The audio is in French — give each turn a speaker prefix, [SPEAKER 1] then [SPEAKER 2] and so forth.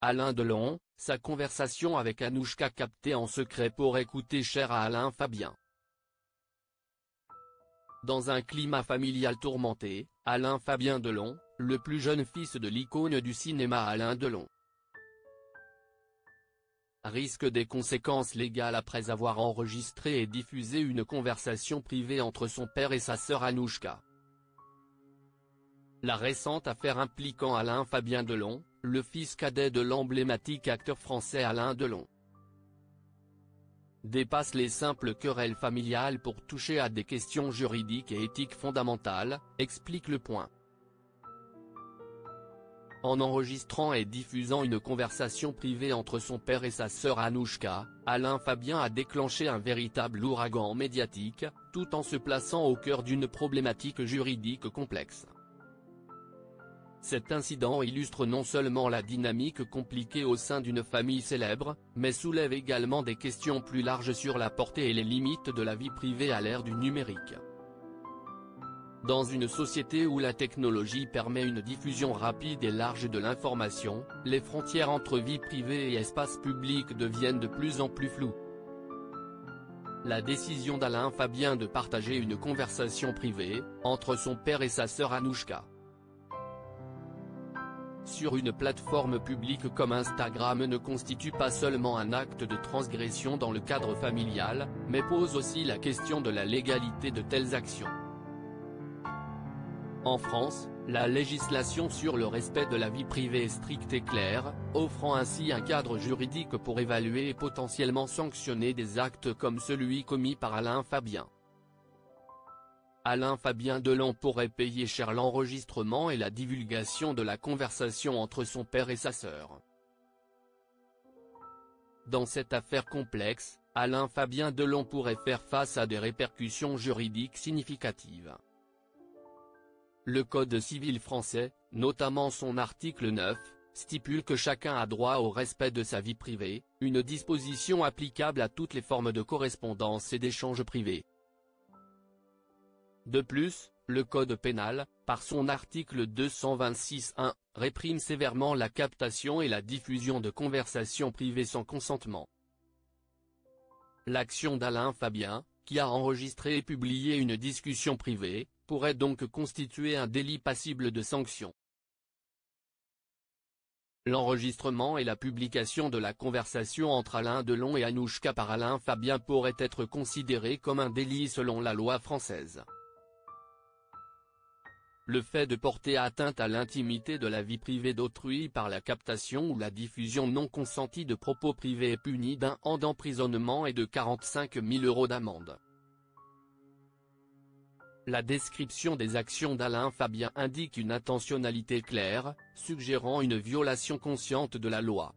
[SPEAKER 1] Alain Delon, sa conversation avec Anouchka captée en secret pourrait coûter cher à Alain Fabien. Dans un climat familial tourmenté, Alain Fabien Delon, le plus jeune fils de l'icône du cinéma Alain Delon, risque des conséquences légales après avoir enregistré et diffusé une conversation privée entre son père et sa sœur Anouchka. La récente affaire impliquant Alain Fabien Delon, le fils cadet de l'emblématique acteur français Alain Delon, dépasse les simples querelles familiales pour toucher à des questions juridiques et éthiques fondamentales, explique Le Point. En enregistrant et diffusant une conversation privée entre son père et sa sœur Anouchka, Alain Fabien a déclenché un véritable ouragan médiatique, tout en se plaçant au cœur d'une problématique juridique complexe. Cet incident illustre non seulement la dynamique compliquée au sein d'une famille célèbre, mais soulève également des questions plus larges sur la portée et les limites de la vie privée à l'ère du numérique. Dans une société où la technologie permet une diffusion rapide et large de l'information, les frontières entre vie privée et espace public deviennent de plus en plus floues. La décision d'Alain Fabien de partager une conversation privée, entre son père et sa sœur Anouchka, sur une plateforme publique comme Instagram ne constitue pas seulement un acte de transgression dans le cadre familial, mais pose aussi la question de la légalité de telles actions. En France, la législation sur le respect de la vie privée est stricte et claire, offrant ainsi un cadre juridique pour évaluer et potentiellement sanctionner des actes comme celui commis par Alain Fabien. Alain Fabien Delon pourrait payer cher l'enregistrement et la divulgation de la conversation entre son père et sa sœur. Dans cette affaire complexe, Alain Fabien Delon pourrait faire face à des répercussions juridiques significatives. Le Code civil français, notamment son article 9, stipule que chacun a droit au respect de sa vie privée, une disposition applicable à toutes les formes de correspondance et d'échanges privés. De plus, le Code pénal, par son article 226-1, réprime sévèrement la captation et la diffusion de conversations privées sans consentement. L'action d'Alain Fabien, qui a enregistré et publié une discussion privée, pourrait donc constituer un délit passible de sanction. L'enregistrement et la publication de la conversation entre Alain Delon et Anouchka par Alain Fabien pourraient être considérés comme un délit selon la loi française. Le fait de porter atteinte à l'intimité de la vie privée d'autrui par la captation ou la diffusion non consentie de propos privés est puni d'1 an d'emprisonnement et de 45 000 € d'amende. La description des actions d'Alain Fabien indique une intentionnalité claire, suggérant une violation consciente de la loi.